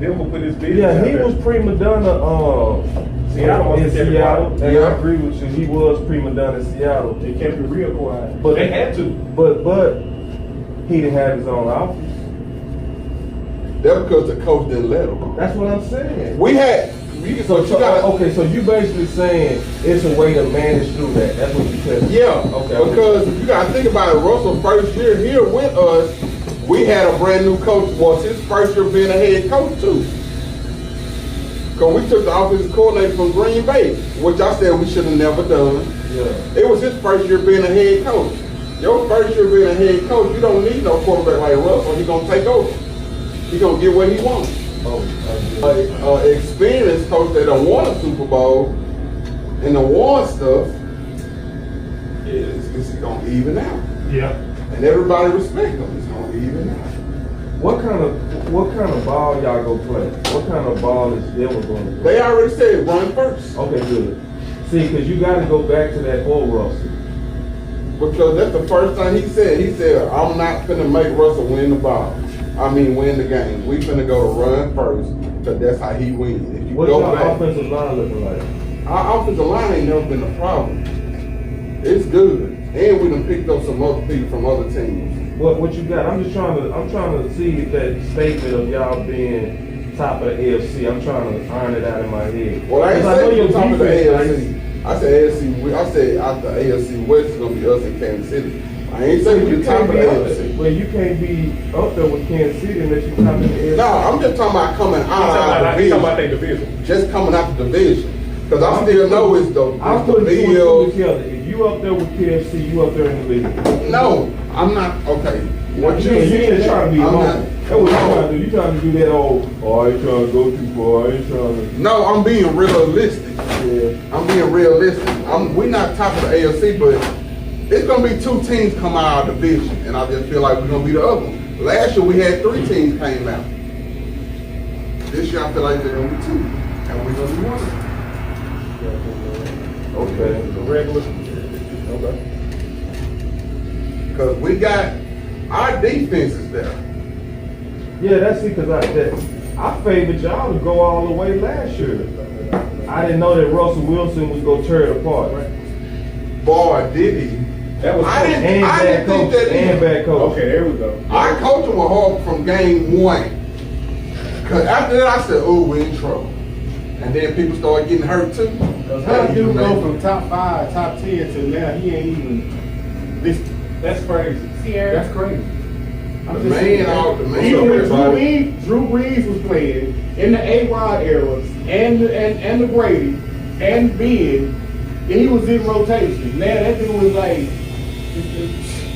Denver put his business. Yeah, he was prima donna. Seattle in Seattle, and yeah. I agree with you. He was prima donna in Seattle. They kept it real quiet. But they had to. But he didn't have his own office. That's because the coach didn't let him. That's what I'm saying. We had. Okay, so you basically saying it's a way to manage through that. That's what you said. Yeah. Okay. Because if you got to think about it, Russell's first year here with us, we had a brand new coach. Was his first year being a head coach too. Because we took the offensive coordinator from Green Bay, which I said we should have never done. Yeah. It was his first year being a head coach. Your first year being a head coach, you don't need no quarterback like Russell. He's going to take over. He's going to get what he wants. Experienced coach that don't want a Super Bowl and the won stuff is going to even out. Yeah. And everybody respect him. It's going to even out. What kind of ball y'all go play? What kind of ball is Denver going to play? They already said run first. Okay, good. See, because you got to go back to that old Russell. Because that's the first thing he said. He said, I'm not finna make Russell win the ball. Win the game. We finna go to run first, because that's how he wins. If you What's go your back, offensive line looking like? our offensive line ain't never been a problem. It's good. And we done picked up some other people from other teams. What you got? I'm trying to see that statement of y'all being top of the AFC. I'm trying to iron it out in my head. Well, I ain't saying you're top of the defense, AFC. I said AFC. I said after AFC West is gonna be us in Kansas City. I ain't saying we're top of the AFC. Well, you can't be up there with Kansas City unless you top of the AFC. No, I'm just talking about coming out of our He's division. talking about their division. Just coming out the division. Because I still know it's the Bills. Bills. If you up there with KFC, you up there in the league. No, I'm not. Okay. What You ain't trying to be I'm wrong. not. That's what you trying to do. You trying to do that old, I ain't trying to go too far. I ain't trying to. No, I'm being realistic. Yeah. I'm being realistic. We're not top of the AFC, but it's going to be two teams come out of our division, and I just feel like we're going to be the other one. Last year, we had 3 teams came out. This year, I feel like they're going to be 2, and we're going to be 1. Okay. The regular. Okay. Because we got our defense is there. Yeah, that's it. Because I favored y'all to go all the way last year. I didn't know that Russell Wilson was gonna tear it apart. Boy, did he? That was I didn't think that and bad coach. Okay, there we go. Our coaching was hard from game 1. Because after that, I said, oh, we're in trouble. And then people started getting hurt too. How do you go from top 5, top 10 to now he ain't even this? That's crazy. That's crazy. The man. Even when Drew Brees was playing in the A-Rod era and the Brady and Ben, and he was in rotation. Now that dude was like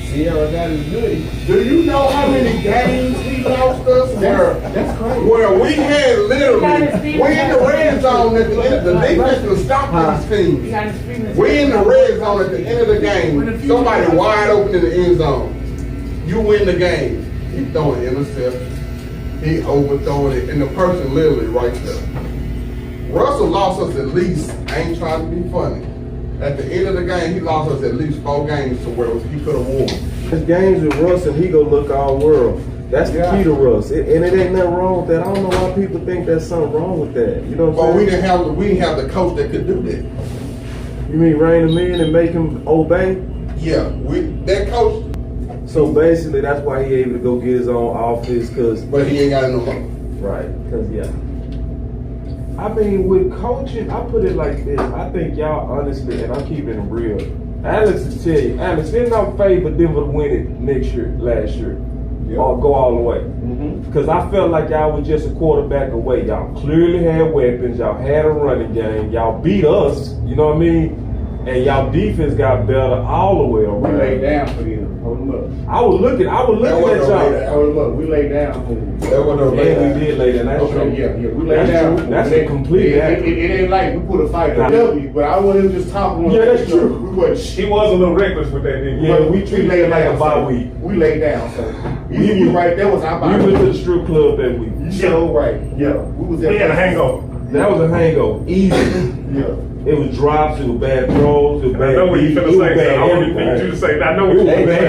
Sierra got his goodie. Do you know how many games he lost us? That's crazy. Where we had literally, we in the red zone at the end. The defense was stopping these teams. We in the red zone at the end of the game. Somebody wide open in the end zone. You win the game. He throwing interceptions. He overthrowing it, and the person literally right there. Russell lost us at least. I ain't trying to be funny. At the end of the game, he lost us at least 4 games to where he could have won. His games with Russ and he gonna look all world. That's the key to Russ. And it ain't nothing wrong with that. I don't know why people think there's something wrong with that. You know what I'm saying? We didn't have the coach that could do that. You mean rein him in and make him obey? Yeah, that coach. So basically, that's why he able to go get his own office, But he ain't got no money. Right, because I mean, with coaching, I put it like this. I think y'all honestly, and I'm keeping it real. Alex will tell you, Alex, didn't I favor Denver to win it last year, or go all the way? Because I felt like y'all was just a quarterback away. Y'all clearly had weapons. Y'all had a running game. Y'all beat us. You know what I mean? And y'all defense got better all the way around. We laid down for you. Hold them up. I was looking at y'all. Hold them up. We laid down for you. We did lay down. That's true. Yeah. We laid down. That's a complete it ain't like we put a fight on W, but I want him just talking on. Yeah, that's true. He was a little reckless with that, didn't he? Yeah, we treated it like a bye week. We laid down, so you was right. That was our bye. We went to the strip club that week. So right. Yeah. We was at He had a hangover. That was a hangover. Easy. Yeah. It was drops, it was bad throws, it was bad. I know what you finna say, so I want you to say. I know what you finna say.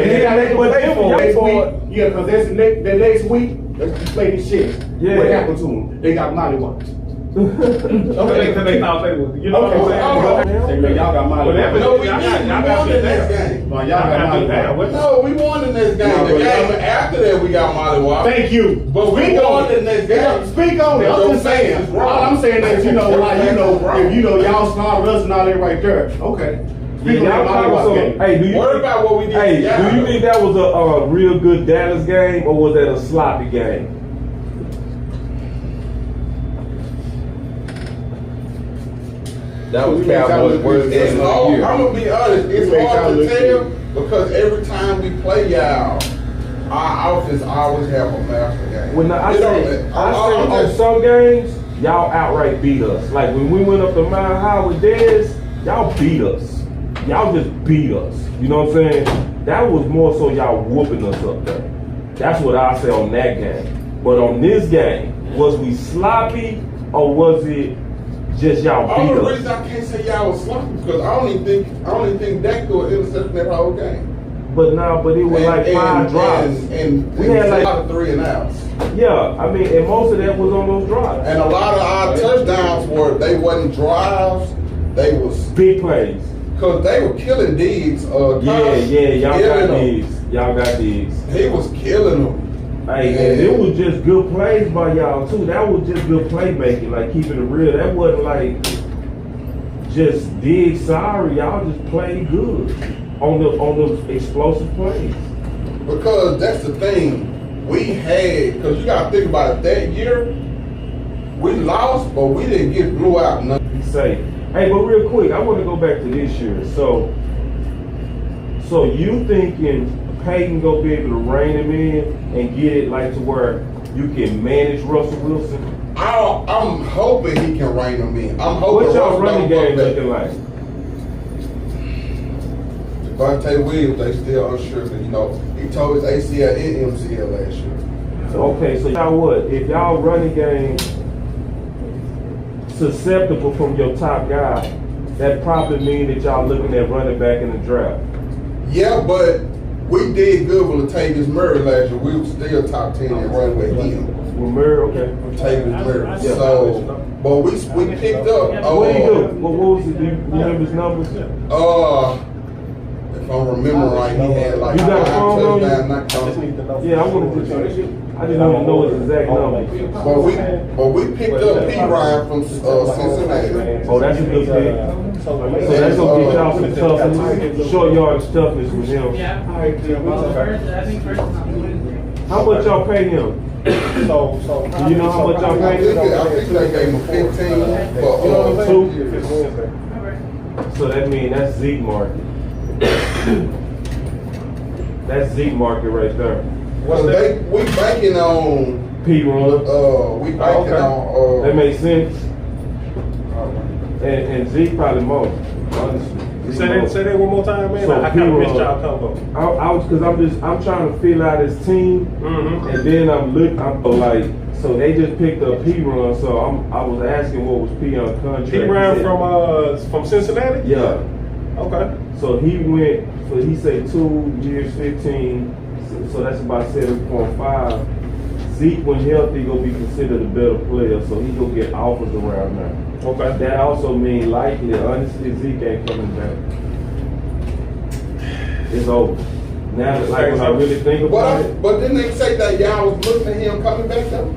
Yeah, because that's the next week. Let's play this shit. Yeah. What happened to them? They got mollywopped. Okay, because they thought they was, you know what I'm saying? They man, y'all got mollywopped. No, we didn't. We won the next game. No, y'all got mollywopped. No, we won the next game. The game after that, we got mollywopped. Thank you. But we won the next game. Speak on it. I'm just saying. All I'm saying is, you know, like, you know, if you know y'all slaughtered us and all that right there. Okay. Speak on that mollywopped game. Hey, do you Worry about what we did. Hey, do you think that was a real good Dallas game, or was that a sloppy game? That was Cowboys' worst game of the year. I'm gonna be honest. It's hard to tell because every time we play y'all, our offense always have a master game. When I say on some games, y'all outright beat us. Like when we went up to Mile High with Dez, y'all beat us. Y'all just beat us. You know what I'm saying? That was more so y'all whooping us up there. That's what I say on that game. But on this game, was we sloppy or was it just y'all beat us? The only reason I can't say y'all was sloppy because I don't even think Dak threw an interception that whole game. But it was like 5 drives. And we had like 3 and outs. Yeah, I mean, and most of that was on those drives. And a lot of our touchdowns they wasn't drives, they was big plays. Cause they were killing Diggs. Y'all got Diggs. He was killing them. Hey, and it was just good plays by y'all too. That was just good playmaking, like keeping it real. That wasn't like just Diggs sorry. Y'all just played good on the explosive plays. Because that's the thing we had. Because you got to think about it. That year we lost, but we didn't get blew out. Be safe. Hey, but real quick, I want to go back to this year. So you thinking Peyton gonna be able to rein him in and get it like to where you can manage Russell Wilson? I'm hoping he can rein him in. I'm hoping. What y'all running game looking like? Devontae Williams, they still unsure. You know, he tore his ACL and MCL last year. Okay, so y'all what? If y'all running game susceptible from your top guy, that probably means that y'all looking at running back in the draft. Yeah, but we did good with Latavius Murray last year. We were still top 10 in running with him. With Murray, okay. Latavius Murray. So, but we picked up. What did he do? What was it? Do you remember his numbers? If I remember right, he had like you got a phone on you? Yeah, I wanted to check. I didn't want to know his exact number. But we picked up P. Ryan from Cincinnati. Oh, that's a good pick. So that's gonna get y'all some toughness, short yardage toughness with him. Yeah. I think first. How much y'all pay him? Do you know how much y'all pay him? I think they gave him 15 for 2. So that means that's Zeke market. That's Zeke market right there. Well, we banking on P-Run. we banking on. That makes sense. And Zeke probably more, honestly. Say that one more time, man. So I kind of missed y'all combo. I'm trying to fill out his team, and then I'm like, so they just picked up P-Run, so I was asking what was P-Run contract. P-Run from Cincinnati? Yeah. Okay. So he said 2 years, 15, so that's about 7.5. Zeke, when healthy, gonna be considered a better player, so he gonna get offers around now. Okay. That also means likely, honestly, Zeke ain't coming back. It's over. Now, like when I really think about it. But didn't they say that y'all was looking at him coming back though?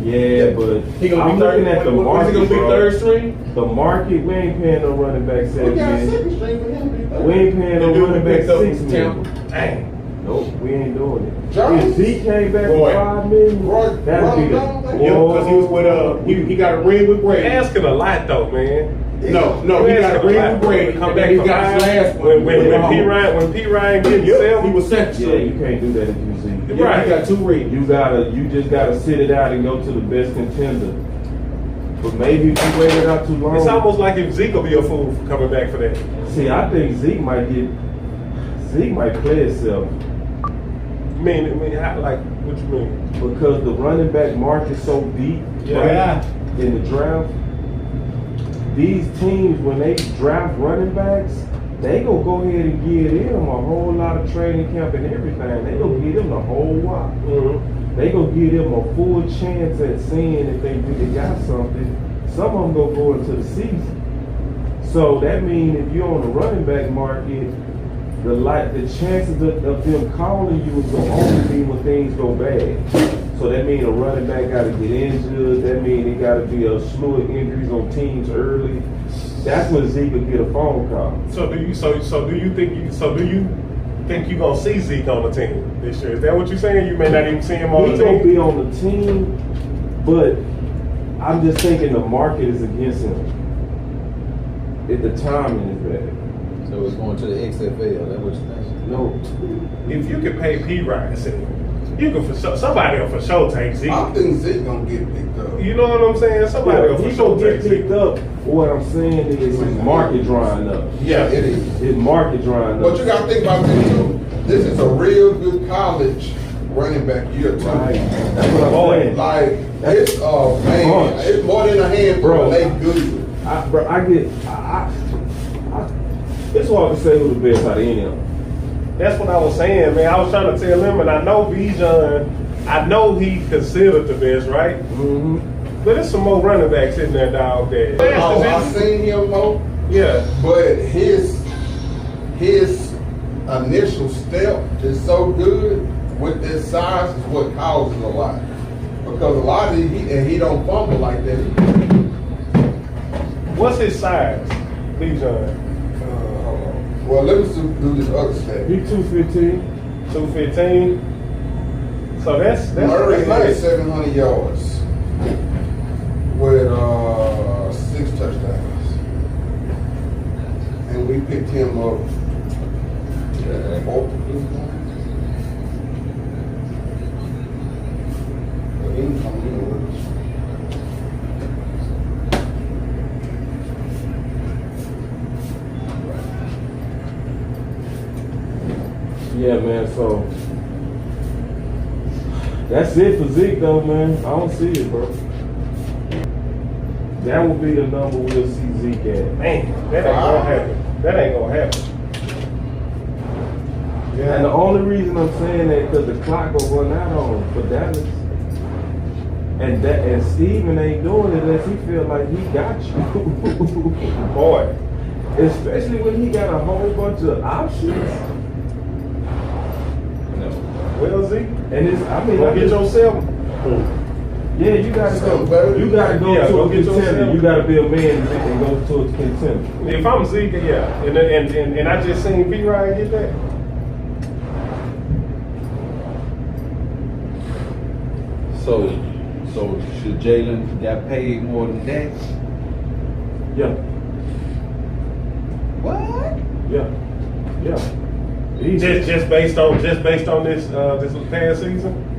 Yeah, but I'm looking at the market. Is he gonna be third string? The market, we ain't paying no running back $7 We got million. second string for him. We ain't paying no running back $6 million. Dang. Nope, we ain't doing it. Jones? If Zeke came back Roy. for $5 million, that'd be the. Yeah, because he was with he got a ring with Brady. You're asking a lot though, man. No, he got a ring with Brady. Come And back then he for got his five. last one. When P. Ryan gets He himself, was second. Yeah, you can't do that if you Zeke. Right. He got 2 rings. You just gotta sit it out and go to the best contender. But maybe if you wait it out too long. it's almost like if Zeke will be a fool for coming back for that. See, I think Zeke might play himself. I mean, like, what you mean? Because the running back market's so deep in the draft. These teams, when they draft running backs, they gonna go ahead and give them a whole lot of training camp and everything. They gonna give them the whole lot. they gonna give them a full chance at seeing if they really got something. Some of them gonna go into the season. So that means if you're on the running back market, the chances of them calling you is gonna only be when things go bad. So that means a running back got to get injured. That means it got to be a slew of injuries on teams early. That's when Zeke will get a phone call. So do you think you're gonna see Zeke on the team this year? Is that what you're saying? You may not even see him on He's the team. gonna be on the team, but I'm just thinking the market is against him. If the timing is bad. So it's going to the XFL. That's what you're thinking? No. If you could pay P. Rice, you could for sure, somebody will for sure take Zeke. I think Zeke gonna get picked up. You know what I'm saying? Somebody will for He's sure gonna take get Zeke. picked up. What I'm saying is his market drying up. Yeah, it is. His market drying up. But you gotta think about this too. This is a real good college running back year too. Right. That's what I'm saying. Like it's man, it's more than a handful. Bro. They good. It's hard to say who the best out of any of them. That's what I was saying, man. I was trying to tell him, and I know Bijan, I know he considered the best, right? Mm-hmm. But there's some more running backs in there, dog. That I seen him more. yeah. But his initial step is so good with this size is what causes a lot. Because a lot of he don't fumble like that. What's his size, Bijan? Well, let me do this other stat. He 215. 215. So that's Murray had nice. 700 yards with 6 touchdowns, and we picked him up. Fourth. But he didn't come in with us. Yeah, man, so that's it for Zeke though, man. I don't see it, bro. That will be the number we'll see Zeke at. Man, that ain't gonna happen. That ain't gonna happen. Yeah. And the only reason I'm saying that because the clock will run out on him for Dallas. And Steven ain't doing it unless he feel like he got you. Boy. Especially when he got a whole bunch of options. Well, Zeke. And it's, I mean, Go get yourself. Yeah, you gotta go. You gotta go to a contender. You gotta be a man and go to a contender. If I'm Zeke, yeah. And I just seen P. Ryan get that. So should Jalen got paid more than that? Yeah. What? Yeah. Just based on this past season.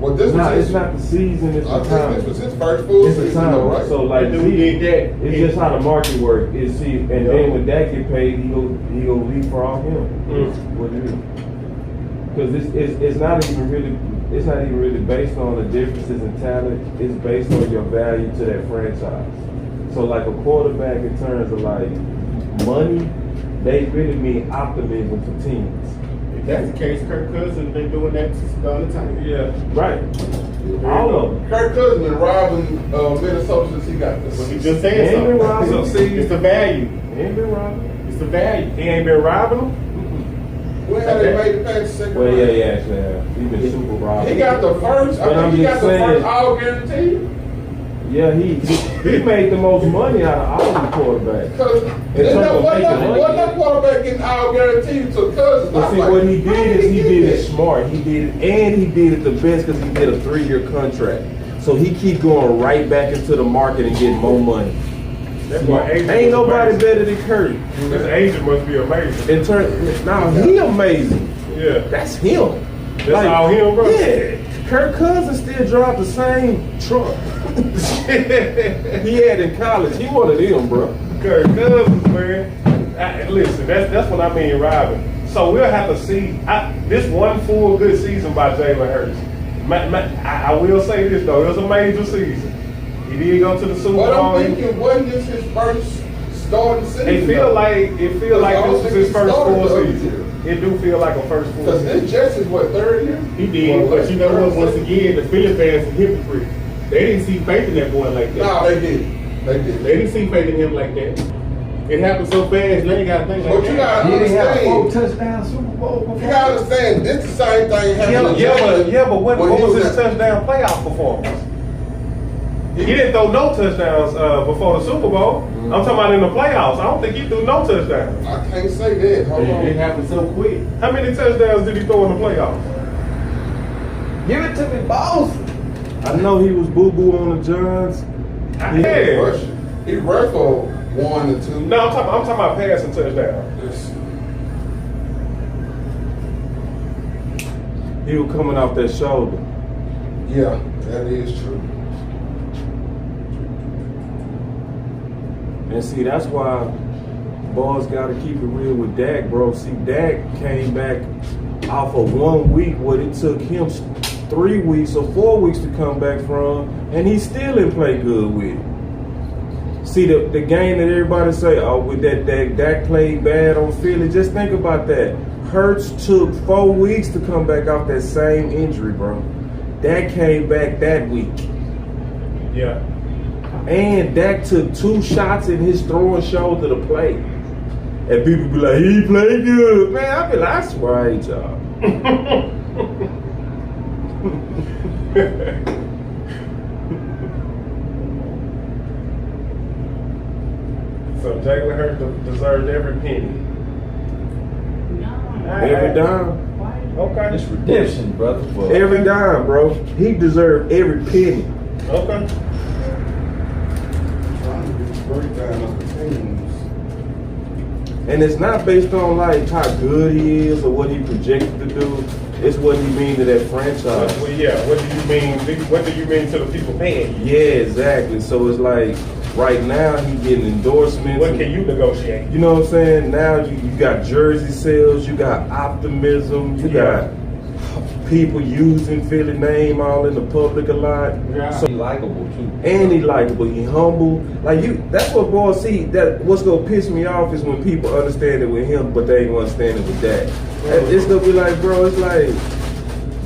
Well, this was It's not the season. It's I the think time. this was his first full It's the season, time. though, right? So like, Dude did that. it's just how the market works. Is see, and then when Dak get paid, he go leapfrog him. What it is. Because it's not even really based on the differences in talent. It's based on your value to that franchise. So like a quarterback in terms of like money, they really mean optimism for teams. If that's the case, Kirk Cousins been doing that all the time. Yeah. Right. All of them. Kirk Cousins been robbing Minnesota since he got this. But he just said He ain't been something. robbing. So see, It's the value. He ain't been robbing. It's the value. he ain't been robbing them. When have they made it past the second Well, round? yeah, actually have. He been super robbed. He got the first. But I I'm think he got just the saying- first all guaranteed. Yeah, he made the most money out of all the quarterbacks. Because wasn't that quarterback getting all guaranteed to Cousins? But see, what he did is he did it smart. He did it the best because he did a 3-year contract. So he keep going right back into the market and getting more money. That boy agent Ain't was nobody amazing. better than Kurt. His agent must be amazing. In turn, now he amazing. Yeah. That's him. That's all him, bro. Yeah. Kirk Cousins still drive the same truck he had in college. He one of them, bro. Kirk Cousins, man. Listen, that's what I mean, robbing. So we'll have to see this one full good season by Jalen Hurts. I will say this though, it was a major season. He did go to the Super But Bowl. I'm thinking, wasn't this his first starting season. It feel like this was his first full season. It do feel like a first full Because season. this Justice, what, third year? He did, but you know what? Once again, the Philly fans are hypocrites. They didn't see faith in that boy like that. No, they didn't. They didn't. They didn't see faith in him like that. It happened so fast. Now you got to think like But you that. gotta He didn't have 4 understand. touchdown Super Bowl before. You gotta understand. This the same thing happened. But what when he was his at- touchdown playoff performance? He didn't throw no touchdowns before the Super Bowl. I'm talking about in the playoffs. I don't think he threw no touchdowns. I can't say that. Hold on. It happened so quick. How many touchdowns did he throw in the playoffs? Give it to me, boss. I know he was boo-boo on the Johns. Yeah. He rushed for 1 or 2. No, I'm talking about passing touchdowns. He was coming off that shoulder. Yeah, that is true. And see, that's why boys got to keep it real with Dak, bro. See, Dak came back off of 1 week what it took him 3 weeks or 4 weeks to come back from, and he still didn't play good with it. See, the game that everybody say, oh, with that Dak played bad on Philly, just think about that. Hurts took 4 weeks to come back off that same injury, bro. Dak came back that week. Yeah. And Dak took 2 shots in his throwing shoulder to play. And people be like, he played good. Man, I be like, I swear I ain't y'all. So Jalen Hurts deserved every penny. Every dime. Okay. It's redemption, brother. Well, Every dime, bro. He deserved every penny. Okay. Trying to get the breakdown of the teams. And it's not based on like how good he is or what he projected to do. It's what he mean to that franchise. Well, yeah. What do you mean? What do you mean to the people paying you? Yeah, exactly. So it's like right now he getting endorsements. What can you negotiate? You know what I'm saying? Now you got jersey sales, you got optimism, you got people using Philly name all in the public a lot. Yeah. So, he likable too. and he likable, he humble. Like that's what boys see. That what's gonna piss me off is when people understand it with him, but they ain't gonna understand it with that. It's gonna be like, bro, it's like,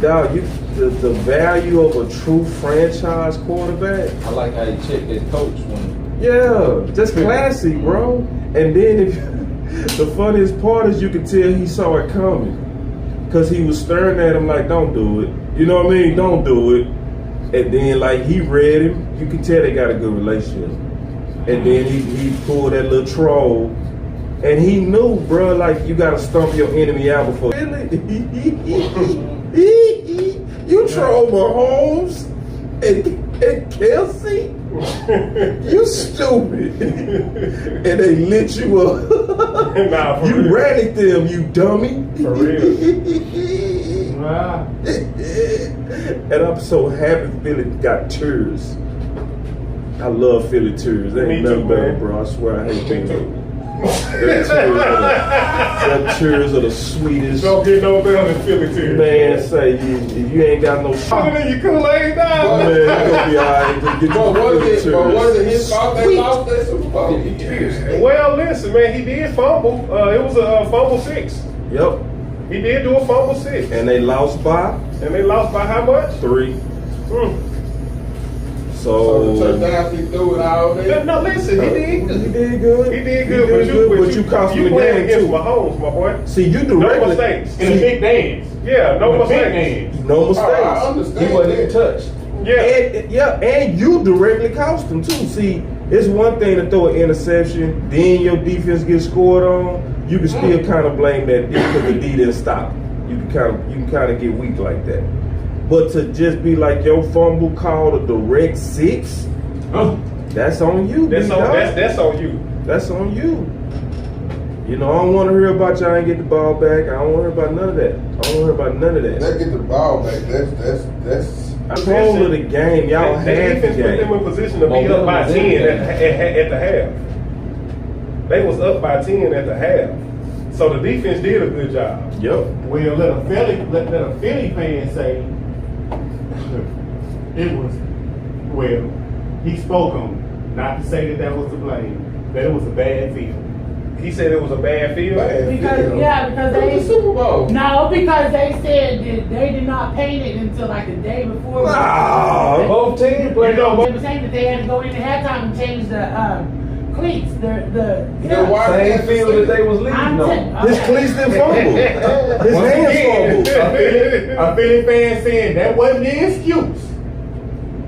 dog, the value of a true franchise quarterback. I like how he checked his coach when. Yeah, just classy, bro. And then if the funniest part is you could tell he saw it coming. Cause he was staring at him like, don't do it. You know what I mean? Don't do it. And then like he read him, you can tell they got a good relationship. And then he pulled that little troll. And he knew, bro, like you gotta stump your enemy out before. Really? You troll Mahomes and Kelsey? You stupid. And they lit you up. Nah, for You real. rallied them, you dummy. For real. And I'm so happy Philly got tears. I love Philly tears. They Me ain't too, nothing better, man. bro. I swear I hate Philly. Them tears are the sweetest. Don't get no better than Philly tears. Man, say you ain't got no shit. Put it in your Kool-Aid, Man, dog. you gonna be alright. Just get But your was Philly it tears. his fault they lost that Super Bowl? Well, listen, man, he did fumble. It was a fumble 6. Yep. He did do a fumble 6. And they lost by And they lost by how much? 3. So the So touchdowns he threw it all day. No, listen, he did good. He did good. He did good, but you cost him you the playing game against too. Mahomes, my boy. See, you No directly. mistakes. In the big dance. Yeah, no In the big mistakes. dance. No I mistakes. understand He wasn't even that. touched. Yeah. And you directly cost them too. See, it's one thing to throw an interception, then your defense gets scored on. You can still kind of blame that D because the D didn't stop. You can kind of get weak like that. But to just be like your fumble called a direct 6, that's on you. That's big on dog. that's on you. That's on you. You know, I don't want to hear about y'all ain't get the ball back. I don't want to hear about none of that. I don't want to hear about none of that. They get the ball back. That's Control of the game, y'all They had the defense put them game. in position to be up by 10 at the half. They was up by 10 at the half. So the defense did a good job. Yep. Well, let a Philly fan say it was. Well, he spoke on, not to say that was to blame. that it was a bad field. He said it was a bad field. Because It was the Super Bowl. No, because they said that they did not paint it until like the day before. Nah, both teams played on They were saying that they had to go into halftime and change the cleats. same field that they was leaving on. His cleats didn't fumble. His hands fumbled. A Philly fan saying that wasn't the excuse.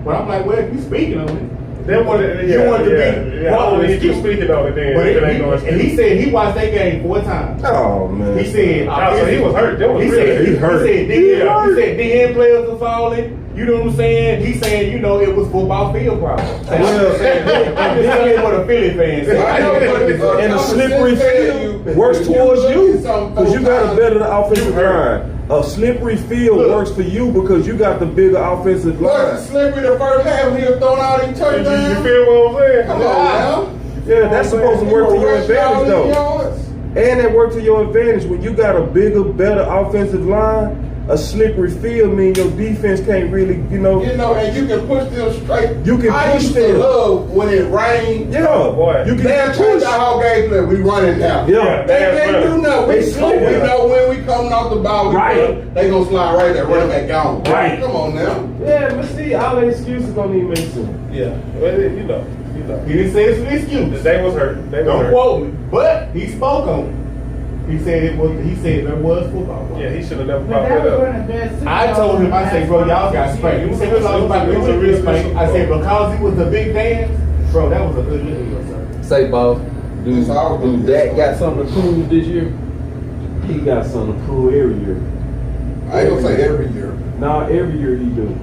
But I'm like, well, if you speaking on it. That was You want to be I don't need you speaking on it then. But It ain't no and excuse. he said he watched that game 4 times. Oh man. He said, So he was hurt. That was he really said he hurt. He said DN players were falling. You know what I'm saying? He's saying, you know, it was football field problem. I'm just saying what a Philly fan said. And a slippery field works towards you because you got a better offensive line. A slippery field works for you because you got the bigger offensive line. Wasn't slippery the first half. He was throwing all these You touchdowns. feel what I'm saying? Come on now. Yeah, that's supposed to work to your advantage though. Yards. And that work to your advantage when you got a bigger, better offensive line. A slippery field means your defense can't really, You know, and you can push them straight. You can I push used to them. love when it rained. Yeah, boy. you can They'll change push. the whole game plan. We running now. Yeah, They can't do nothing. They We slow. know when we coming off the ball. Right. They gonna slide right there. Running back gone. Right. Come on now. Yeah, but see, all the excuses don't even make sense. Yeah. Well, you know. He didn't say it's an excuse. They was hurt. They was Don't hurt. quote me. But he spoke on it. He said it was. He said there was football. Yeah, he should have never But brought that that was up. one of the best. I told him, I said, bro, y'all got spanked. He said, it was a real spank. I said, because he was the big dance, bro, that was a good deal, sir. Say, boss, It's all do good. Dak got something to prove this year? He got something to prove every year. I ain't gonna say every year. Nah, every year he do.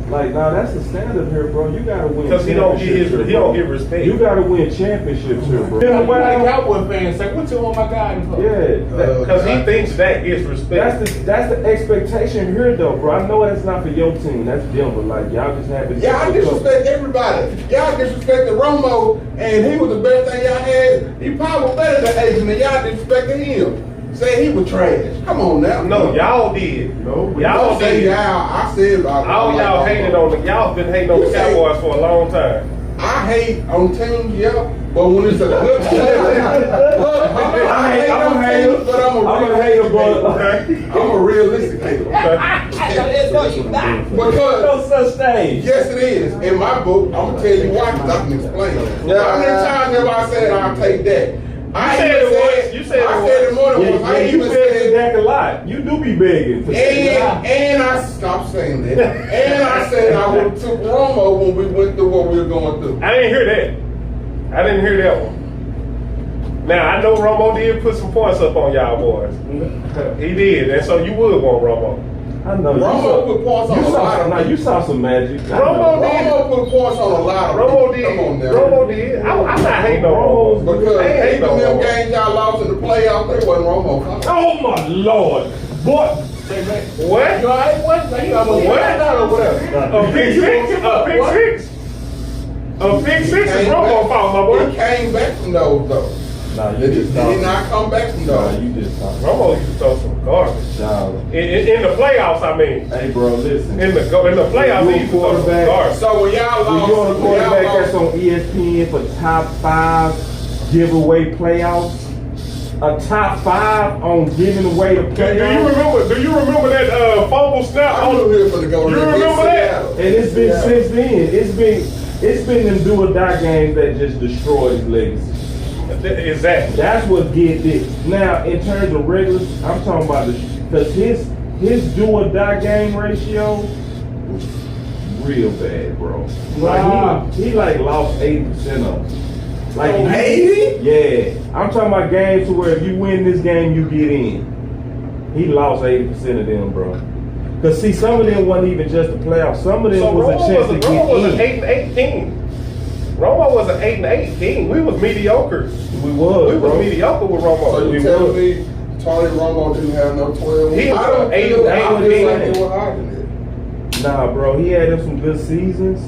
Like, nah, that's the standard here, bro. You gotta win Because he don't championships here, he bro. don't get respect. You gotta win championships here, bro. Yeah, why the Cowboy fans say, what you want my guy for? Yeah, Because he thinks that gets respect. that's the expectation here, though, bro. I know that's not for your team. That's Denver. Like, y'all just have to. Y'all disrespect everybody. Y'all disrespected Romo, and he was the best thing y'all had. He probably was better than Adrian, and y'all disrespected him. Saying he was trash. Come on now. No, y'all did. No, Y'all don't say did. y'all. I said about All y'all hated on the y'all been hating on the You say- Cowboys for a long time. I hate on teams, yeah, but when it's a good player, look, I hate I'm on a hater. teams, but I'm I'm a a hater, bro. I'm a realistic hater. Because No such thing. yes, it is. In my book, I'm gonna tell you why, because I can explain. How many times have I said I'll take that? I said even it once. You said it I once. said it more than once. I Yeah, you even beg said Dak a lot. You do be begging. For and I stopped saying that. And I said I would have took Romo when we went through what we were going through. I didn't hear that. I didn't hear that one. Now I know Romo did put some points up on y'all boys. He did, and so you would want Romo. I know. Romo put points on a lot of you saw some magic. Romo did. Romo put points on a lot of Romo people. did. Come on now. Romo did. I'm not hating on Romo. Because I ain't hating even on them Romo. games y'all lost in the playoffs, they wasn't Romo. Oh my lord, boy! What? You all right? What? You almost What? or whatever. A pick six? A pick six? A pick six is Romo fault, my boy. He came back from those though. Nah, He did not come back from Nah, those. you just talking. Romo used to throw some garbage. Nah. In the playoffs, I mean. Hey, bro, listen. In the playoffs, he used to throw some garbage. So when y'all When lost, you're on a quarterback y'all that's lost, on ESPN for top 5 giveaway playoffs, a top 5 on giving away the playoffs. Do you remember that fumble snap? I knew he was gonna go You to remember that? And it's been since then. It's been them do or die games that just destroy his legacy. Exactly. That's what get it. Now, in terms of regulars, I'm talking about because his do or die game ratio was real bad, bro. Like he like lost 80% of them. Like 80? Yeah, I'm talking about games to where if you win this game, you get in. He lost 80% of them, bro. Cause see, some of them wasn't even just the playoffs. Some of them So was a chance to Romo was an get in. 8-8 team. Romo was an 8-8 team. We was mediocre. We was, We bro. was mediocre with Romo. So you telling me Tony Romo didn't have no 12 wins? He was I don't an feel 8-8 I feel like team. they were hiding it. Nah, bro, he had him some good seasons.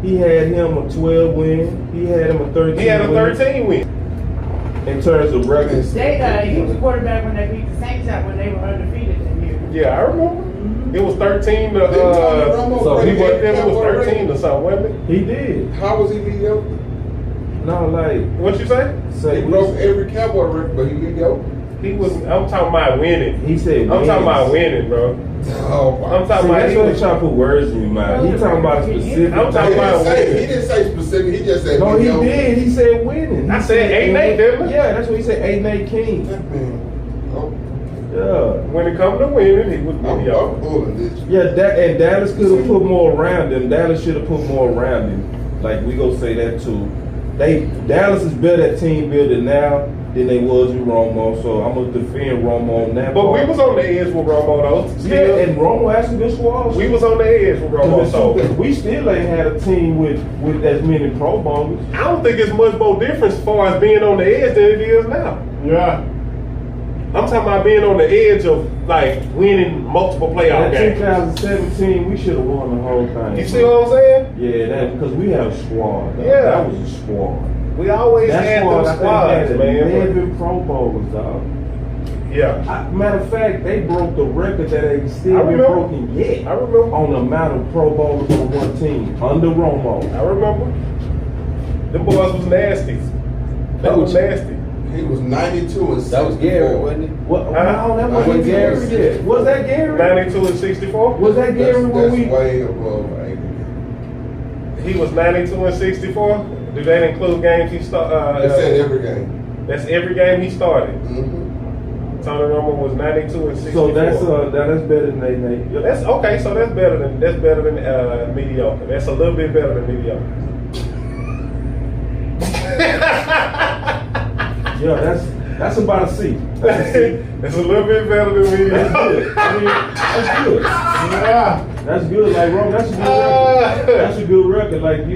He had him a 12 win. He had him a 13 He had a win. 13 win. In terms of records. He was quarterback when they beat the Saints out when they were undefeated that year. Yeah, I remember. It was 13 to Didn't Tony Romo so break he every was Cowboy 13 record? to something, wasn't it? He did. How was he mediocre? No, like What you say? He broke every Cowboy record, but he mediocre. He was. I'm talking about winning. he said. I'm talking about winning, bro. Oh, wow. I'm talking See, about. that's He what was, trying to put words in your mouth. He talking about specific. I'm talking about He winning. didn't say specific. He just said No, he mediocre. did. He said winning. I said 8-8, didn't I? Yeah, that's what he said. 8-8 King. That man. Oh, Yeah. When it comes to winning, he was I'm mediocre. pulling this. Yeah, and Dallas could have put more around him. Dallas should have put more around him. Like we gonna say that too. Dallas is better at team building now than they was with Romo. So I'm gonna defend Romo on that. But part. we was on the edge with Romo though. Still, Yeah, and Romo has some good squads. we was on the edge with Romo. So We still ain't had a team with as many Pro Bowlers. I don't think it's much more difference as far as being on the edge than it is now. Yeah. I'm talking about being on the edge of like winning multiple playoff That games. 2017, we should have won the whole thing. You see what I'm saying? Yeah, that because we had a squad. Dog. Yeah. That was a squad. We always That had squad, them I squads, think, had man. 11 Pro Bowlers, dog. Yeah, Matter of fact, they broke the record that ain't still I been remember. broken yet. I remember. On the amount of Pro Bowlers on one team under Romo. I remember. Them boys was nasty. They was nasty. He was 92 and 64. That was Gary, wasn't it? What? Huh? No, that wasn't Gary. Yet. Was that Gary? 92 and 64. Was that Gary when That's we? way above 80. He was 92 and 64. Do that include games he started? They said every game. That's every game he started. Mm-hmm. Tony Romo was 92 and 64. So that's better than they made. That's okay. So that's better than mediocre. That's a little bit better than mediocre. Yeah, that's about a C. That's a C. It's a little bit better than That's mediocre. good. I mean, that's good. Yeah. That's good. Like Romo, that's a good record. That's a good record. Like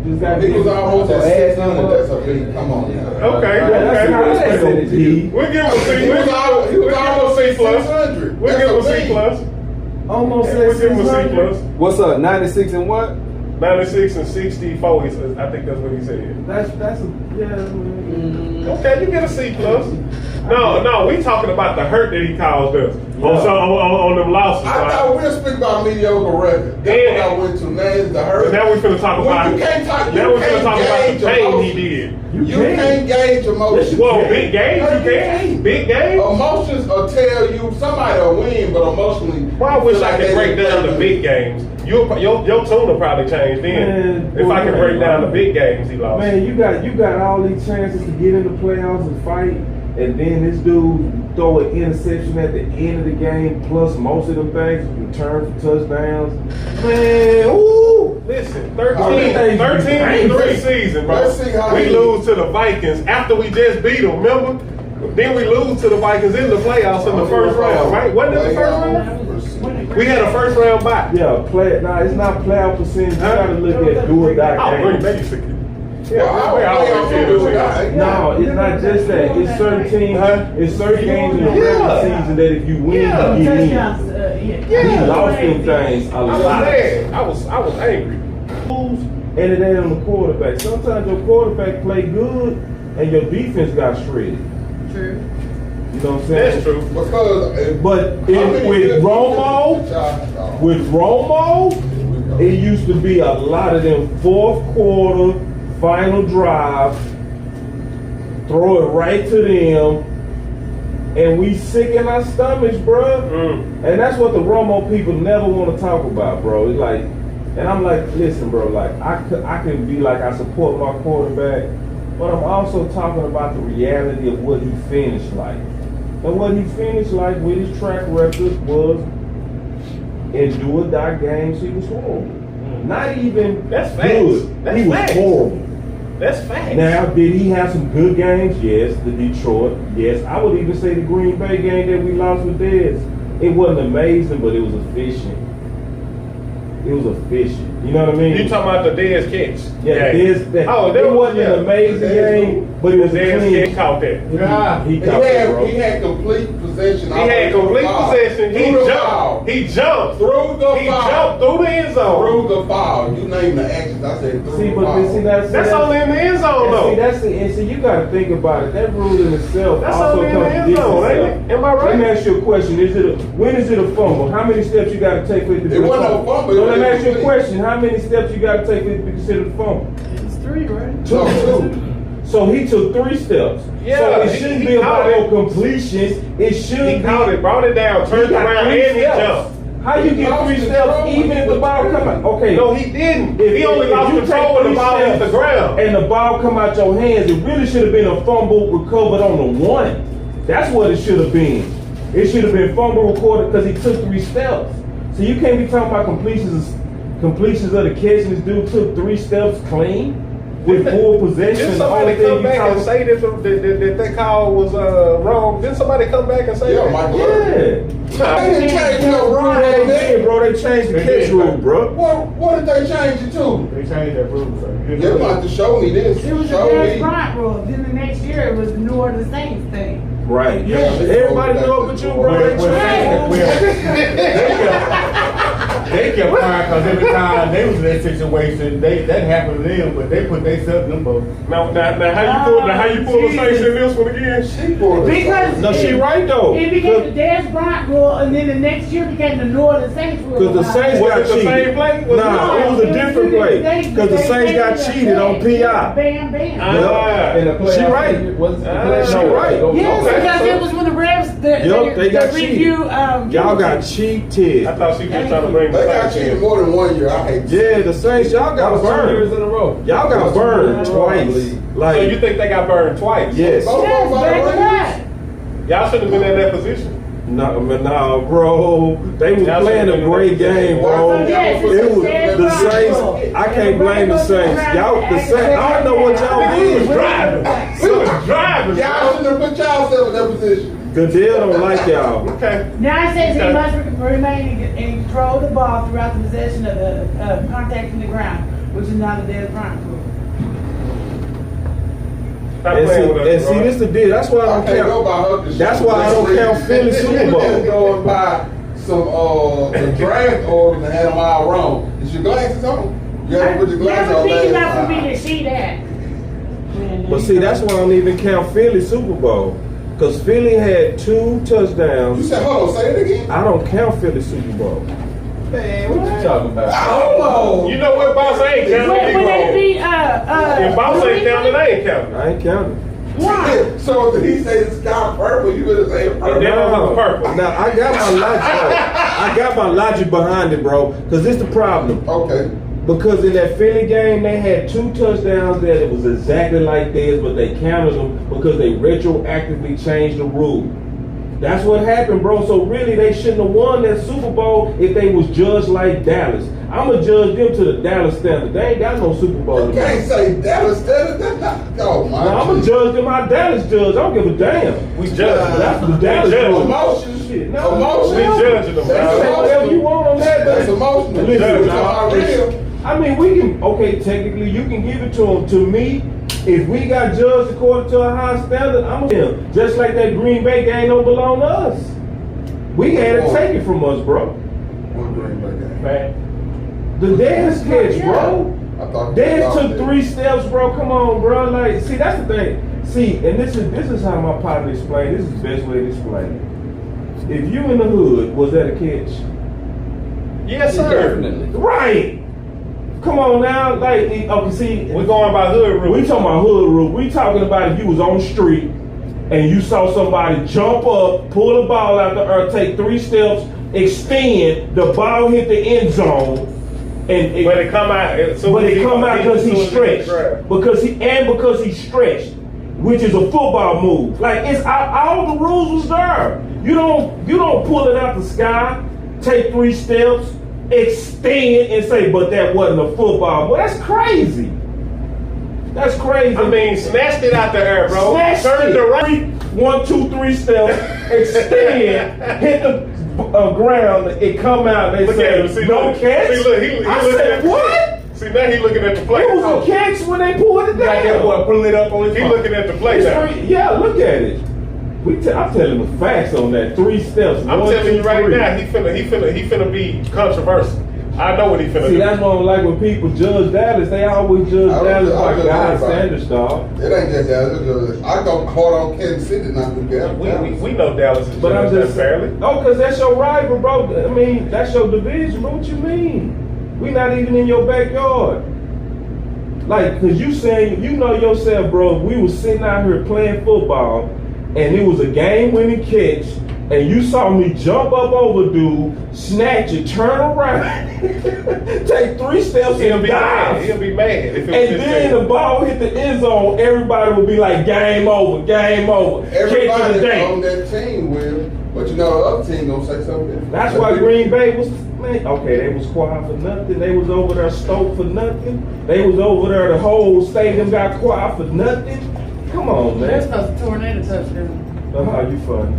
just got. He was almost at So add 600. him up. That's a big. Come on now. Okay. Yeah, that's Okay. not a D. We'll give him a C. He was almost C plus. 600. We'll give him a C plus. Almost We'll give him a C 600. plus. What's up? 96 and what? 96 and 64. He says. I think that's what he said. That's a yeah. Okay, you get a C plus. No, we talking about the hurt that he caused us on them losses. I right? thought we'll speak about mediocre record. That's what I went to. Now is the hurt. So now we're finna talk about. You can't talk. Now we're finna talk about the pain he did. You can't gauge emotions. Well, big games you can. Big games. Emotions will tell you somebody will win, but emotionally. Well, I wish feel I like could they break didn't down play the good. big games. Your tune will probably change then. Man, if I can boy, break down the man. big games he lost. Man, you got all these chances to get in the playoffs and fight, and then this dude throw an interception at the end of the game, plus most of them things return for touchdowns. Man, ooh! Listen, Okay. 13-3 season, bro. Let's see how we he- lose to the Vikings after we just beat them, remember? Then we lose to the Vikings in the playoffs in the first round, right? Wasn't it the first round? We had a first round bye. Yeah, it's not playoff percentage. You gotta look at do or die Oh, Green games. Bay sick. Well, I always do that. No, it's not just that. It's certain teams, it's certain games in the Yeah. regular season that if you win, you win. He lost them things a I was lot. mad. I was angry. Lose, and it ain't on the quarterback. Sometimes your quarterback play good and your defense got shredded. True. You know what I'm saying? That's true. Because But with Romo, it used to be a lot of them fourth quarter, final drive, throw it right to them, and we sick in our stomachs, bro. And that's what the Romo people never want to talk about, bro. It's like, and I'm like, listen, bro, like I can be like I support my quarterback, but I'm also talking about the reality of what he finished like. And what he finished like with his track record was in do or die games he was horrible. Not even That's facts. good. That's he was facts. horrible. That's facts. Now, did he have some good games? Yes. The Detroit, yes. I would even say the Green Bay game that we lost with Dez. It wasn't amazing, but it was efficient. It was efficient. You know what I mean? You talking about the Dez catch? Yeah, game. Dez. That, Oh, it wasn't an amazing game, but it was a Dez clean. catch caught that. Yeah. He caught that, bro. He had complete possession. He had complete possession. He jumped. He jumped. Through the He foul. jumped through the end zone. Through the foul. You name the actions. I said through See, the but foul. see, That's only in the end zone, and though. see, that's the, and see, you got to think about it. That rule in itself That's also only in the end contradicts zone, ain't itself. it? Am I right? Let me ask you a question. When is it a fumble? How many steps you got to take for it to be It a wasn't fumble? no fumble, So it let me was ask you a complete. question. How many steps you got to take for it to be considered a fumble? It's 3, right? No, two. So he took 3 steps. Yeah, so it shouldn't be about no completions. It should He be. caught it, brought it down, turned around, and he jumped. How you get 3 steps even if the ball come out? Okay. No, he didn't. He only lost control when the ball hit the ground. And the ball come out your hands. It really should have been a fumble recovered on the 1. That's what it should have been. It should have been fumble recorded because he took 3 steps. So you can't be talking about completions of the catch. And this dude took 3 steps clean with full possession. Didn't somebody come back and say that call was wrong? Didn't somebody come back and say that? My God. Yeah. They didn't change no rule. They did, bro. They changed the catch rule, bro. What did they change it to? They changed that rule, sir. They're going to have to show me this. It was the Show Dallas me. Bryant rule. Then the next year it was the New Orleans Saints thing. Right. Yeah. Everybody know it but you, bro. They They kept crying because every time they was in that situation, that happened to them, but they put themselves in them both. Now, how you pull the Saints in this one again? Because No, she right though. it became the Dallas Bryant rule, and then the next year became the New Orleans Saints rule. Because the Saints Was got it the cheated. same play? Nah, it was a different play. Because the Saints got cheated on PI. Bam, bam. And the playoff She right. She right. Yes, because it was when the Rams They got cheated. review. Y'all got cheated. I thought she was just trying to bring the They got Saints cheated in. more than 1 year. I hate Yeah, the Saints, y'all got 2 years burned. in a row. Y'all got burned twice. So you Like, think they got burned twice? yes. Both Yes, of them back to by the back. Y'all shouldn't have been in that position. No, bro. They was Y'all playing a should've great been- game, bro. Yes, It was the Saints. I can't blame the Saints. Y'all, the Saints. I don't know what y'all We was did. driving. We was driving. Y'all shouldn't have put y'all in that position. Goodell don't like y'all. Okay. Now it says Okay. he must remain in control of the ball throughout the possession of the contacting the ground, which is not a Dallas Bryant rule. Stop And playing with us, see, bro. this the deal. That's why I I don't can't go count. by her. That's why I don't count Philly Super Bowl. Going by some the draft orders and had them all wrong. Is your glasses on? You gotta put your glasses Never on. think last enough for time. me to see that. But see, that's why I don't even count Philly Super Bowl. Because Philly had 2 touchdowns. You said, hold on, say it again. I don't count Philly Super Bowl. Man, what you talking about? Oh, You know what, boss ain't counting. When they beat If boss ain't counting, I ain't counting. I ain't counting. Why? so if he said it's sky purple, you better say And purple. then it was purple. Now I got my logic. I got my logic behind it, bro. Because this the problem. Okay. Because in that Philly game, they had 2 touchdowns that it was exactly like theirs, but they counted them because they retroactively changed the rule. That's what happened, bro. So really, they shouldn't have won that Super Bowl if they was judged like Dallas. I'm going to judge them to the Dallas standard. They ain't got no Super Bowl. You can't say Dallas. That's not. Oh my. I'm going to judge them how Dallas judge. I don't give a damn. We judging. That's the Dallas judge. rule. Emotions. Shit, no, Emotions. We judging them, That's bro. Say whatever you want on that, That's but emotional. Listen, We're dog, talking about real. I mean, we can, okay, technically, you can give it to them. To me, if we got judged according to a high standard, I'm a him. Just like that Green Bay game don't belong to us. We had to take it from us, bro. One Green Bay game. Man. The dance catch, bro. I thought Dance took 3 steps, bro. Come on, bro. Like, see, that's the thing. See, and this is how my partner explained. This is the best way to explain it. If you in the hood, was that a catch? Yes, sir. Definitely. Right. Come on now, like, okay, see, We going by hood rules. we talking about hood rule. We talking about if you was on the street and you saw somebody jump up, pull the ball out the earth, take 3 steps, extend, the ball hit the end zone, and But it come out. but it come out because he stretched, because he stretched, which is a football move. Like it's all the rules was there. You don't pull it out the sky, take 3 steps, extend, and say, but that wasn't a football. Well, that's crazy. That's crazy. I mean, snatched it out the air, bro. Snatched Turned it. the right. 1, 2, 3 steps, extend, hit the ground, it come out. They Look say at him. See, no look. catch. See, look. He I looking said at what? See, now he looking at the play. It was a catch when they pulled it Like that boy down. pulling it up on his He phone. looking at the play now. Yeah, look at it. I'm telling the facts on that. 3 steps. I'm 1, telling 2, you right 3. now, he finna be controversial. I know what he finna See, do. that's why I don't like when people judge Dallas. They always judge Dallas by God standards, dog. It ain't just that. I got caught on Kansas City not to get We know Dallas is But I'm judged just fairly. No, because that's your rival, bro. I mean, that's your division, bro. What you mean? We not even in your backyard. Like, cause you saying, you know yourself, bro, we was sitting out here playing football and it was a game-winning catch and you saw me jump up over dude, snatch it, turn around, take 3 steps and dive. He'll be mad. If it And then the ball hit the end zone, everybody would be like, game over, game over. Everybody on that team will, but you know the other team gonna say something different. That's why Green Bay was, man, okay, they was quiet for nothing. They was over there stoked for nothing. They was over there, the whole stadium got quiet for nothing. Come on, man. That's because the tornado touchdown. You funny.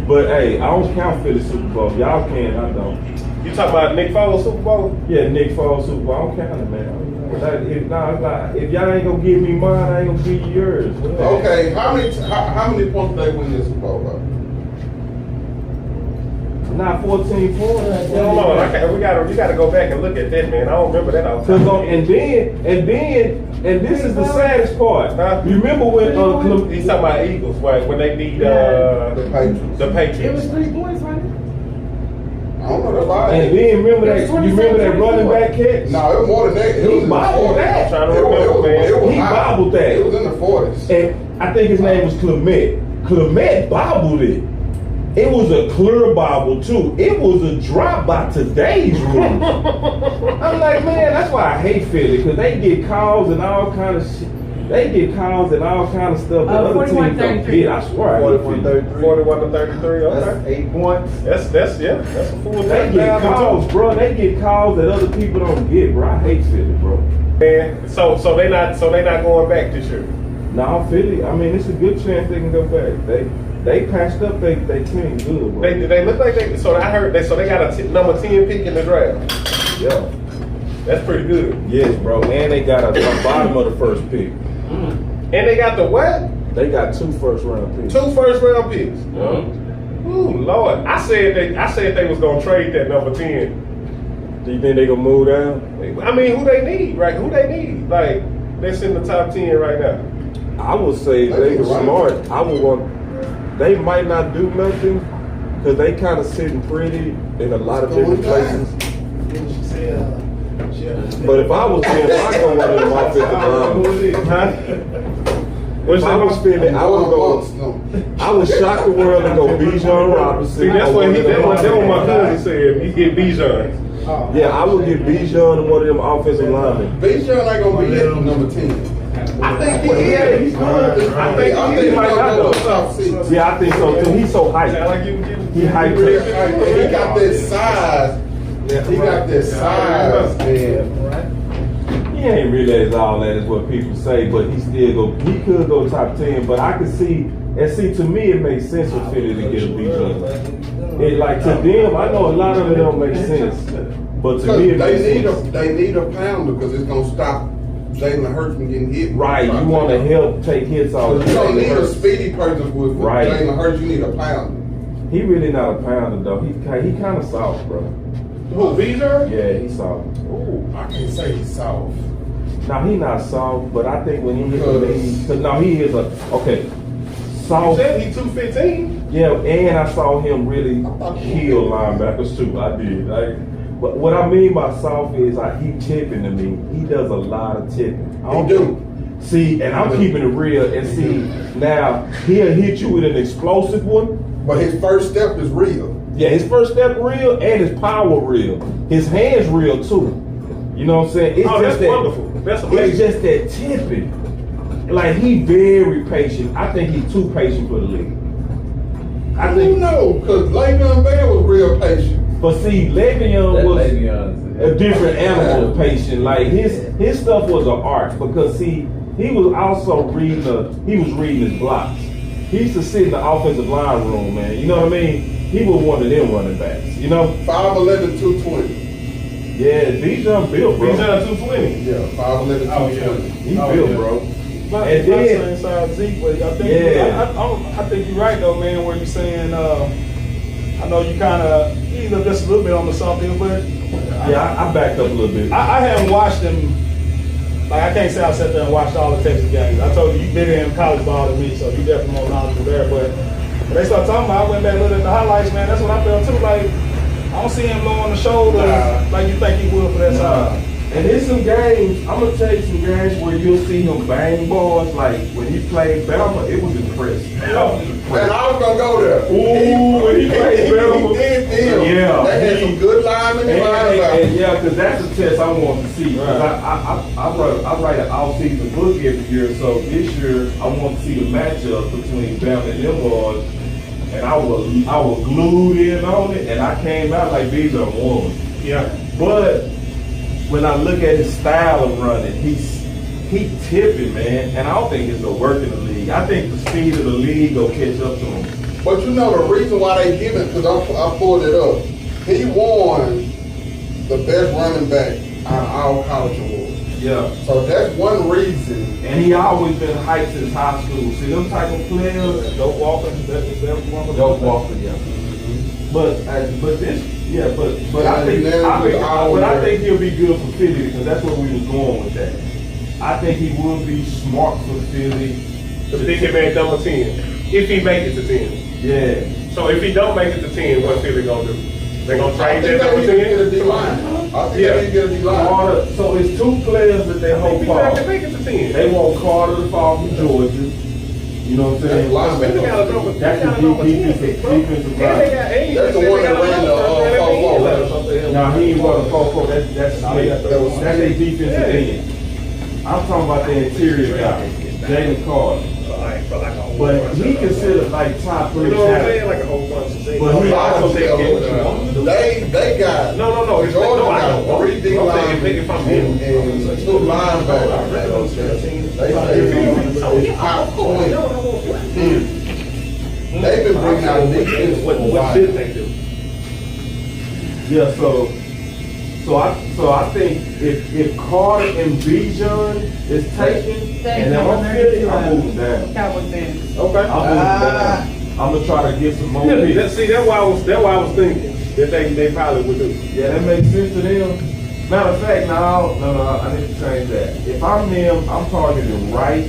But hey, I don't count Philly Super Bowl. Y'all can, I don't. You talking about Nick Foles Super Bowl? Yeah, Nick Foles Super Bowl. I don't count it, man. If y'all ain't gonna give me mine, I ain't gonna give you yours. Okay, how many points did they win this Super Bowl by? Not 14 points. Hold on, we gotta go back and look at that, man. I don't remember that all the time. And this is the saddest part. You remember when he's talking about Eagles, right? When they beat the Patriots. The Patriots. It was 3 points, right? I don't know that. And then remember that running back catch? No, it was more than that. It was He bobbled that. I'm trying to remember, man. He bobbled that. It was in the 40s. And I think his name was Clement. Clement bobbled it. It was a clear bobble too. It was a drop by today's rules. I'm like, man, that's why I hate Philly, because they get calls and all kind of shit. They get calls and all kind of stuff that other teams don't get. I swear. 41 to 33. Okay. That's 8 points. That's a full They get calls, bro. They get calls that other people don't get, bro. I hate Philly, bro. Man, so they not going back this year. No, Philly. I mean, it's a good chance they can go back. They patched up they team good, bro. They look like they. So I heard so they got a number 10 pick in the draft. Yeah, that's pretty good. Yes, bro. And they got a bottom of the first pick. And they got the what? They got 2 first-round picks. 2 first-round picks. Mm-hmm. Ooh, Lord! I said they was gonna trade that number 10. Do you think they gonna move down? I mean, who they need, right? Who they need? Like, that's in the top 10 right now. I would say if they were smart, I would want. They might not do nothing because they kind of sitting pretty in a lot of different places. But if I was them, I'd go one of them offensive linemen. If I was Philly, I would go. I would shock the world and go Bijan Robinson. See, that's what my cousin said. He get Bijan. Yeah, I would get Bijan and one of them offensive linemen. Bijan ain't gonna be hitting number 10. I think he's good. I think he might not go top 6. Yeah, I think so too. He's so hyped. He hyped. He got that size. He got that size, man. He ain't really as all that is what people say, but he could go top 10. But I could see, to me it makes sense for Philly to get a Bijan. It like to them, I know a lot of it don't make sense, but to me it makes sense. They need a pounder because it's gonna stop Jalen Hurts from getting hit. Right, you want to help take hits off. You don't need a speedy person with Jalen Hurts. You need a pounder. He really not a pounder though. He kind of soft, bro. Who, Beezer? Yeah, he's soft. Ooh, I can't say he's soft. Now he not soft, but I think when he hits the lead, he is soft. You said he 215. Yeah, and I saw him really kill linebackers too. I did. But what I mean by soft is he tipping to me. He does a lot of tipping. He do. See, and I'm keeping it real. And see, now he'll hit you with an explosive one. But his first step is real. Yeah, his first step real and his power real. His hands real too. You know what I'm saying? It's that's wonderful. That's amazing. It's just that tipping. Like he very patient. I think he's too patient for the league. I think no, because Le'Veon Bell was real patient. But see, Le'Veon was a different animal patient. Like his stuff was an art because see, he was also reading his blocks. He used to sit in the offensive line room, man. You know what I mean? He was one of them running backs, you know? 5'11", 220. Yeah, Bijan built, bro. Bijan 220. Yeah, 5'11", 220. He built, bro. Not And then, inside Zeke, but I think I think you're right though, man. Where you're saying, I know you kind of just a little bit on the soft deal, but yeah, I backed up a little bit. I haven't watched them. Like I can't say I sat there and watched all the Texas games. I told you you've been in college ball than me, so you definitely more knowledgeable there. But when they start talking about, I went back and looked at the highlights, man. That's what I felt too. Like I don't see him low on the shoulder like you think he would for that side. And there's some games, I'm gonna tell you some games where you'll see him bang balls. Like when he played Bama, it was impressive. And I was gonna go there. Ooh, when he played Bama, yeah, they had some good linemen and linebackers. Yeah, because that's a test I want to see. I write an off-season book every year, so this year I want to see the matchup between Bama and them boys. And I was glued in on it, and I came out like these are one. Yeah. But when I look at his style of running, he tipping, man, and I don't think it's gonna work in the league. I think the speed of the league will catch up to him. But you know the reason why they give it, because I pulled it up. He won the best running back out of all college awards. Yeah. So that's one reason. And he always been hyped since high school. See them type of players. Dope Walker, Dope Walker, yeah. But this, yeah, but I think he'll be good for Philly because that's where we was going with that. I think he would be smart for Philly. The big man number 10. If he make it to 10. Yeah. So if he don't make it to 10, what Philly gonna do? They gonna trade that I number think they need to get a 10? D-line. I think they need to get a D-line. Carter, so it's two players that they hope People for. have to make it to 10. They want Carter to fall from Georgia. You know what I'm saying? That's the defensive line. That's the one that ran the 4-4. No, he ain't running 4-4. That's a defensive end. I'm talking about the interior guy, Jalen Carter. But he considered like top 3 You know what I'm saying? talent. Like a whole bunch of things. But he also They got No, it's Georgia no, I got don't. 3 D I'm saying linemen if I'm him. and 2 linebackers. They say it's top 20. They've been bringing out defense for a What while. should they do? Yeah, so I think if Carter and Bijan is taken, and then I'm Philly, I'm moving down. Cowboy fans. Okay. I'm moving down. I'm gonna try to get some more. Yeah, picks. that's why I was thinking that they probably would do. Yeah, that makes sense to them. Matter of fact, no, I need to change that. If I'm them, I'm targeting the right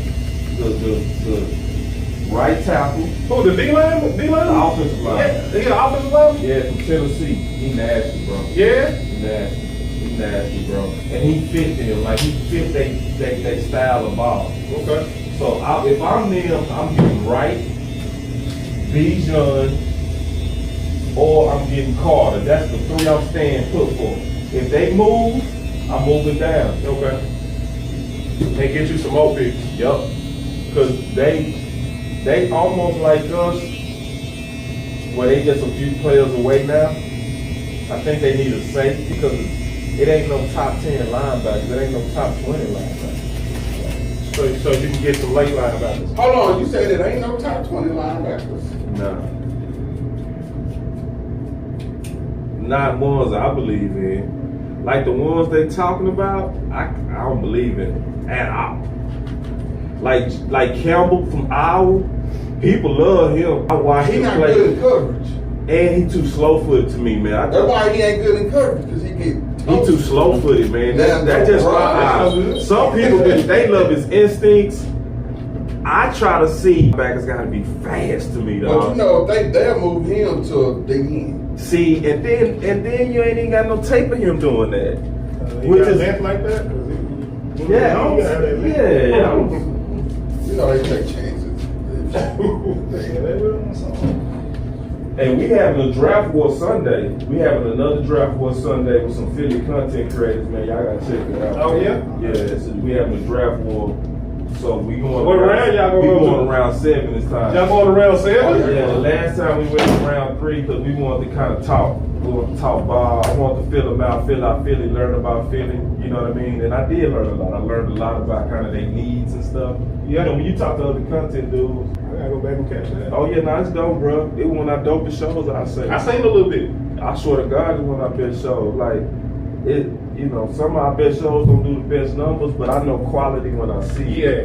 tackle. Who, the D-line? The offensive line. Yeah, the offensive line? Yeah, from Tennessee. He nasty, bro. Yeah. He nasty, bro. And he fit them. Like, he fit they style of ball. Okay. So, if I'm them, I'm getting Wright, Bijan, or I'm getting Carter. That's the 3 I'm staying put for. If they move, I'm moving down. Okay. And get you some more picks. Yup. Because they almost like us, where they just a few players away now. I think they need a safety because it ain't no top 10 linebackers. It ain't no top 20 linebackers. So you can get some late linebackers. Hold on, you said it ain't no top 20 linebackers? No. Not ones I believe in. Like the ones they talking about, I don't believe in at all. Like Campbell from Iowa, people love him. I watch He him not play. good in coverage. And he too slow-footed to me, man. That's why he ain't good in coverage, because he get He too slow-footed, man. That just Right. some people they love his instincts. I try to see backers gotta be fast to me, But dog. you know, they'll move him to the end. See, and then you ain't even got no tape of him doing that. Which is left like that? Yeah, yeah. You know, they take chances. And we having a draft war Sunday. We having another draft war Sunday with some Philly content creators, man. Y'all gotta check it out. Oh, yeah? Yeah, so we having a draft war. So we going What round y'all we going going to? around 7 this time. Y'all going to round 7? Yeah, the last time we went to round 3 because we wanted to kind of talk. We wanted to talk ball. I wanted to fill them out, fill out Philly, learn about Philly. You know what I mean? And I did learn a lot. I learned a lot about kind of their needs and stuff. Yeah. You know, when you talk to other content dudes. I gotta go back and catch that. Oh yeah, nah, it's dope, bro. It was one of our dopest shows, I say. I seen a little bit. I swear to God, it's one of our best shows. Like, it, you know, some of our best shows don't do the best numbers, but I know quality when I see it. Yeah.